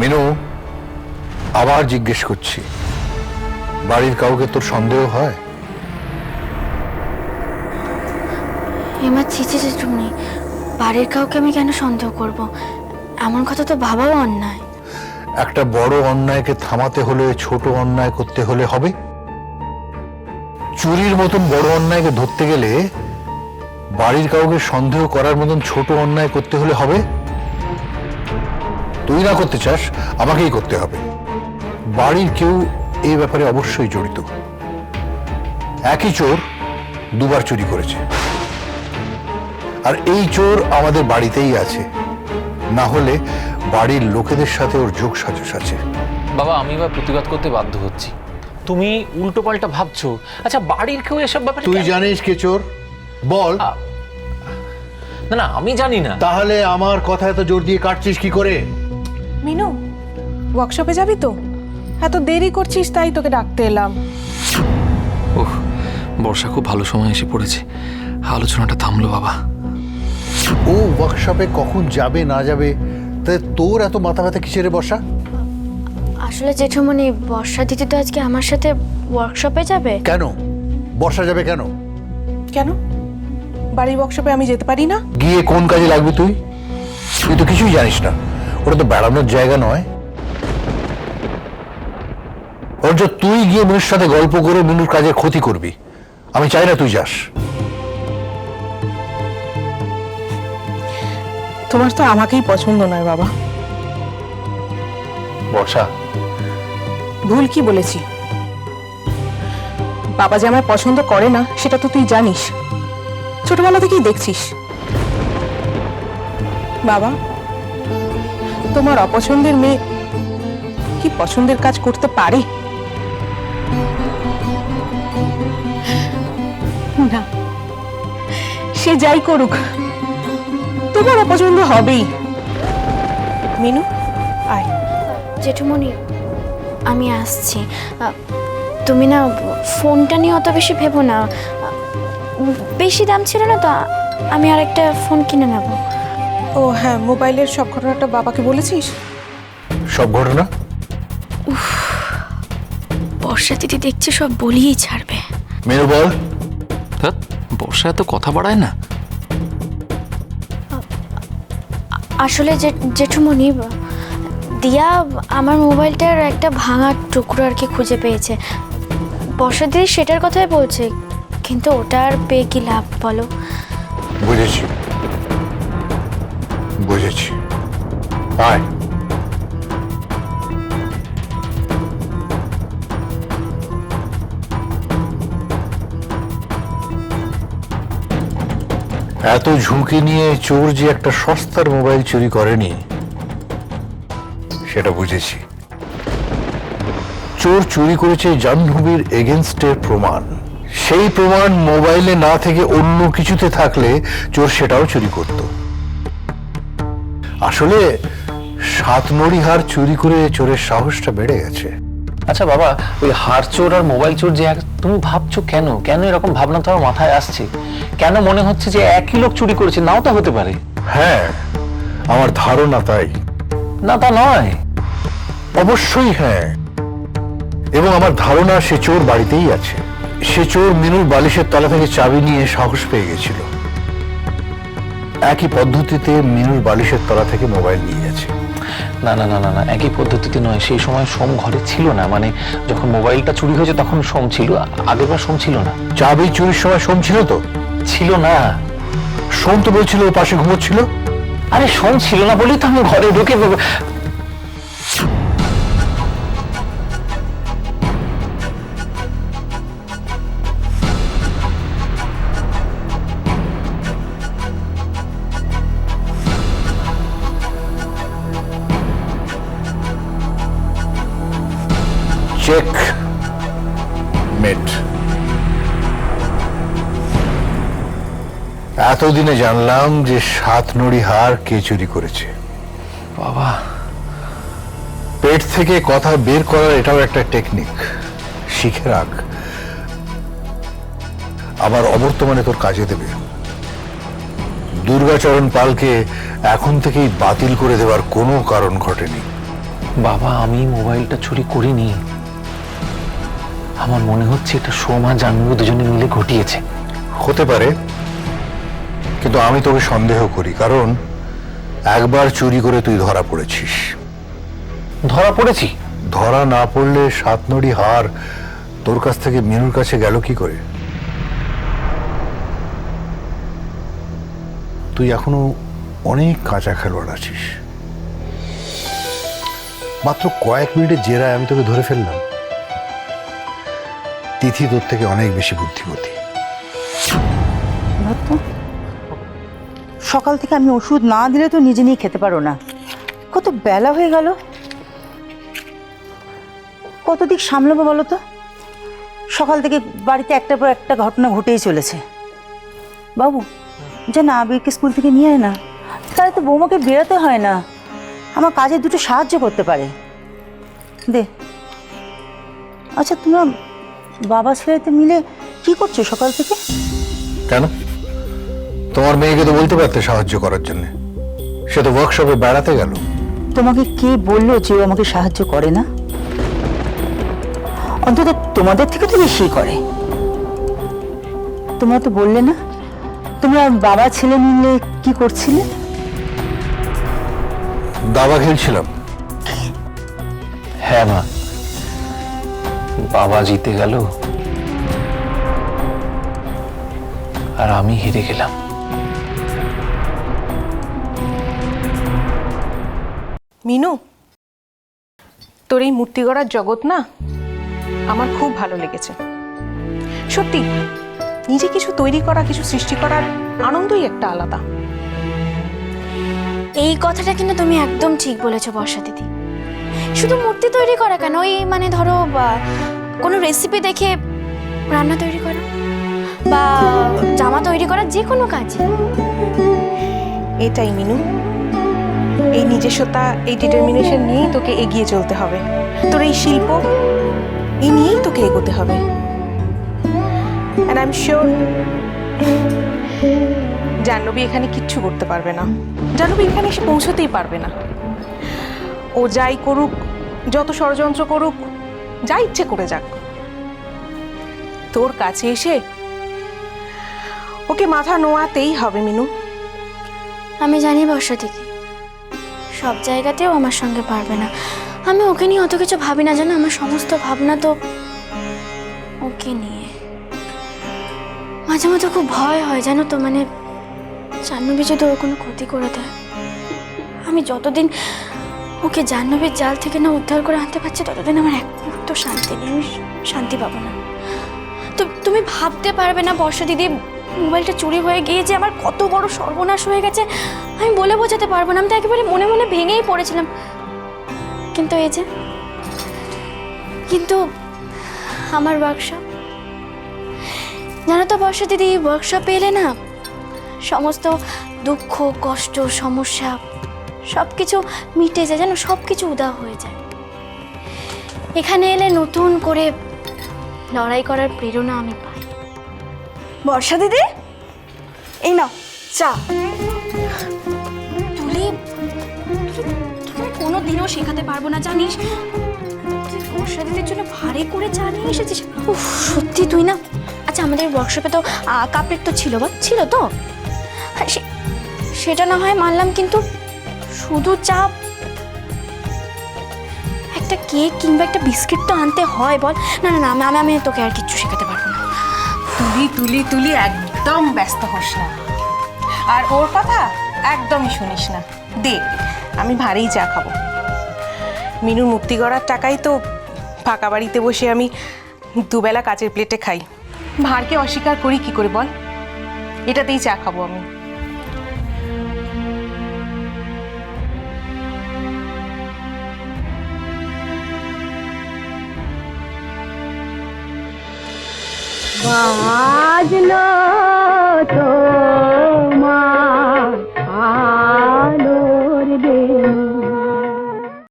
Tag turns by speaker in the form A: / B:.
A: মিনু, আবার জিজ্ঞেস করছি, বাড়ির কাউকে তোর সন্দেহ হয়?
B: এমা ছিচি জেঠুমনি, বাড়ির কাউকে আমি কেন সন্দেহ করব? এমন কথা তো ভাবাও অন্যায়।
A: একটা বড় অন্যায়কে থামাতে হলে ছোট অন্যায় করতে হলে হবে। চুরির মতন বড় অন্যায়কে ধরতে গেলে বাড়ির কাউকে সন্দেহ করার মতন ছোট অন্যায় করতে হলে হবে। তুই না করতে চাস, আমাকেই করতে হবে। বাড়ির কেউ এই ব্যাপারে অবশ্যই জড়িত। একই চোর দুবার চুরি করেছে, আর এই চোর আমাদের বাড়িতেই আছে, না হলে বাড়ির লোকেদের সাথে ওর যোগ সাজস আছে।
C: বাবা, আমি এবার প্রতিবাদ করতে বাধ্য হচ্ছি। তুমি উল্টো পাল্টা ভাবছো। আচ্ছা, বাড়ির কেউ এসব ব্যাপারে
A: তুই জানিস কে চোর? বল।
C: না না, আমি জানি না।
A: তাহলে আমার কথা এত জোর দিয়ে কাটছিস কি করে?
D: মিনু, ওয়ার্কশপে যাবি তো? এত দেরি করছিস তাই তোকে ডাকতে এলাম।
C: ওহ, বর্ষা খুব ভালো সময় এসে পড়েছে, আলোচনাটা থামলো বাবা।
A: ও ওয়ার্কশপে কখন যাবে না যাবে তাই তোর এত মাথা ব্যথা কিসের রে বর্ষা?
B: আসলে জেঠুমনি, বর্ষা দিদি তো আজকে আমার সাথে ওয়ার্কশপে যাবে।
A: কেন বর্ষা যাবে কেন?
D: কেন বাড়ির ওয়ার্কশপে আমি যেতে পারি না?
A: গিয়ে কোন কাজে লাগবে তুই? তুই তো কিছুই জানিস না, ওটা তো বেড়ানোর জায়গা নয়। ওর যে তুই গিয়ে মিনুর সাথে গল্প করে মিনুর কাজের ক্ষতি করবি, আমি চাই না তুই যাস।
D: তোমার তো আমাকেই পছন্দ নয় বাবা।
A: বর্ষা,
D: ভুল কি বলেছি? বাবা যে আমায় পছন্দ করে না সেটা তো তুই জানিস, ছোটবেলা থেকেই দেখছিস। বাবা, তোমার অপছন্দের মেয়ে কি পছন্দের কাজ করতে পারে? না, সে যাই করুক তোমার অপছন্দ হবেই। মিনু, আয়।
B: জেঠুমনি, আমি আসছি। তুমি না ফোনটা নিয়ে অত বেশি ভেবো না। বেশি দাম ছিল না তো, আমি আরেকটা ফোন কিনে নেব।
D: ও হ্যাঁ, মোবাইলের সব ঘটনাটা বাবাকে বলেছিস?
A: সব ঘটনা?
B: বর্ষা দিদি দেখছি সব বলিই ছাড়বে।
A: মেনু বল।
C: ধ্যাৎ, বর্ষা এত কথা বাড়ায় না।
B: আসলে জেঠুমনি, দিয়া আমার মোবাইলটার একটা ভাঙা টুকরো আর কি খুঁজে পেয়েছে। বর্ষা দিদি সেটার কথাই বলছে, কিন্তু ওটা আর পেয়ে কি লাভ বলো?
A: বুঝেছি বুঝেছি, আয়। এত ঝুঁকি নিয়ে চোর যে একটা সস্তার মোবাইল চুরি করেনি সেটা বুঝেছি। চোর চুরি করেছে জাহ্নবীর এগেনস্টের প্রমাণ। সেই প্রমাণ মোবাইলে না থেকে অন্য কিছুতে থাকলে চোর সেটাও চুরি করত। আসলে সাতনড়ি হার চুরি করে চোরের সাহসটা বেড়ে গেছে।
C: আচ্ছা বাবা, ওই হার চোর আর মোবাইল চোর যে তুমি ভাবছো কেন? কেন এরকম ভাবনা তোমার মাথায় আসছে? কেন মনে হচ্ছে যে একই লোক চুরি করেছে? নাও তো হতে পারে।
A: হ্যাঁ, আমার ধারণা তাই।
C: না, তা নয়।
A: অবশ্যই হ্যাঁ, এবং আমার ধারণা সে চোর বাড়িতেই আছে। সে চোর মিনুর বালিশের তলা থেকে চাবি নিয়ে সাহস পেয়ে গেছিল। একই পদ্ধতিতে মিনুর বালিশের তলা থেকে মোবাইল নিয়ে গেছে।
C: না না না না না, একই পদ্ধতিতে নয়। সেই সময় সোম ঘরে ছিল না, মানে যখন মোবাইলটা চুরি হয়েছে তখন সোম ছিল, আগেরবার সোম ছিল না।
A: চাবি চুরির সময় সোম ছিল তো?
C: ছিল না।
A: সোম তো বলছিল ও পাশে ঘুমোচ্ছিল।
C: আরে সোম ছিল না বলেই তো আমি ঘরে ঢুকে
A: চেক মেট। এতদিনে জানলাম যে সাতনড়ি হার কে চুরি করেছে।
C: বাবা,
A: পেট থেকে কথা বের করার এটাও একটা টেকনিক, শিখে রাখ। আবার অবর্তমানে তোর কাজে দেবে। দুর্গাচরণ পালকে এখন থেকেই বাতিল করে দেওয়ার কোনো কারণ ঘটেনি।
C: বাবা, আমি মোবাইলটা চুরি করিনি। আমার মনে হচ্ছে এটা সোমা জাহ্নবী দুজনে মিলে ঘটিয়েছে।
A: হতে পারে, কিন্তু আমি তোকে সন্দেহ করি, কারণ একবার চুরি করে তুই ধরা পড়েছিস।
C: ধরা পড়েছি?
A: ধরা না পড়লে 7 নড়ি হার তোর কাছ থেকে মিনুর কাছে গেল কি করে? তুই এখনো অনেক কাঁচা খেলোয়াড় আছিস। মাত্র কয়েক মিনিটের জেরায় আমি তোকে ধরে ফেললাম। তিথি তোর থেকে অনেক বেশি বুদ্ধিমতী।
E: তো সকাল থেকে আমি ওষুধ না দিলে তো নিজে নিয়ে খেতে পারো না। কত বেলা হয়ে গেল, কত দিক সামলাবো বলো তো? সকাল থেকে বাড়িতে একটার পর একটা ঘটনা ঘটেই চলেছে। বাবু যে না, আবিরকে স্কুল থেকে নিয়ে আয় না, তাহলে তো বৌমাকে বেরোতে হয় না, আমার কাজে দুটো সাহায্য করতে পারে। দে। আচ্ছা, তোমরা বাবা ছেলেতে মিলে কি করছো সকাল থেকে?
A: কেন? তোমার মেয়েকে তো বলতে পারতে সাহায্য করার জন্য, সে তো ওয়ার্কশপে বেড়াতে গেল।
E: তোমাকে কে বললো যে ও আমাকে সাহায্য করে না? অন্তত তোমাদের থেকে তো বেশি করে। তোমরা তো বললে না তোমরা বাবা ছেলে মিলে কি করছিলে?
A: দাবা খেলছিলাম।
C: হ্যাঁ মা, বাবা জিতে গেল আর আমি হেরে গেলাম।
D: মিনু, তোর এই মূর্তি গড়ার জগৎ না আমার খুব ভালো লেগেছে। সত্যি, নিজে কিছু তৈরি করা, কিছু সৃষ্টি করার আনন্দই একটা আলাদা।
B: এই কথাটা কিন্তু তুমি একদম ঠিক বলেছো বর্ষা দিদি। শুধু মূর্তি তৈরি করা কেন, এই মানে ধরো কোনো রেসিপি দেখে রান্না তৈরি করা বা জামা তৈরি করা, যে কোনো কাজ।
D: এটাই মিনু, এই নিজস্বতা, এই ডিটারমিনেশন নিয়েই তোকে এগিয়ে চলতে হবে। তোর এই শিল্প, এই নিয়েই তোকে এগোতে হবে। And I am sure Jahnavi এখানে কিচ্ছু করতে পারবে না। জাহ্নবী এখানে এসে পৌঁছতেই পারবে না। ও যাই করুক, যত ষড়যন্ত্র করুক, যা ইচ্ছে করে যাক, তোর কাছে এসে ওকে মাথা নোয়াতেই হবে মিনু।
B: আমি জানি বর্ষা দিদি সব জায়গাতেও আমার সঙ্গে পারবে না। আমি ওকে নিয়ে অত কিছু ভাবি না, জানো, আমার সমস্ত ভাবনা তো ওকে নিয়ে। মাঝে মাঝে খুব ভয় হয় জানো তো, মানে জাহ্নবী যদি ওর কোনো ক্ষতি করে দেয়। আমি যতদিন ওকে জাহ্নবীর জাল থেকে না উদ্ধার করে আনতে পারছি, ততদিন আমার এক মুহূর্ত শান্তি নেই, আমি শান্তি পাবো না। তো তুমি ভাবতে পারবে না বর্ষা দিদি, মোবাইলটা চুরি হয়ে গিয়ে যে আমার কত বড় সর্বনাশ হয়ে গেছে আমি বলে বোঝাতে পারবো না। আমি তো একেবারে মনে মনে ভেঙেই পড়েছিলাম। কিন্তু এই যে, কিন্তু আমার ওয়ার্কশপ, জানো তো বর্ষা দিদি, ওয়ার্কশপে এলে না সমস্ত দুঃখ, কষ্ট, সমস্যা সব কিছু মিটে যায়, যেন সব কিছু উদাও হয়ে যায়। এখানে এলে নতুন করে লড়াই করার প্রেরণা আমি পাই।
F: বর্ষা দিদি, এই নাও চা।
B: তুলি, তোকে কোনোদিনও শেখাতে পারবো না জানিস। তুই বর্ষা দিদির জন্য ভারী করে চা নিয়ে এসেছিস। উফ, সত্যি তুই না। আচ্ছা, আমাদের ওয়ার্কশপে তো কাপড়ের তো ছিল, বা ছিল তো, সেটা না হয় মানলাম, কিন্তু শুধু চা, একটা কেক কিংবা একটা বিস্কিট তো আনতে হয় বল। না না না, আমি তোকে আর কিচ্ছু শেখাতে পারবো না।
D: তুলি তুলি তুলি একদম ব্যস্ত হোস না, আর ওর কথা একদমই শুনিস না। দে, আমি ভারী চা খাবো। মিনুর মূর্তি গড়ার টাকাই তো ফাঁকা বাড়িতে বসে আমি দুবেলা কাচের প্লেটে খাই। ভারকে অস্বীকার করি কি করে বল? এটাতেই চা খাবো আমি।
F: বাজলো তো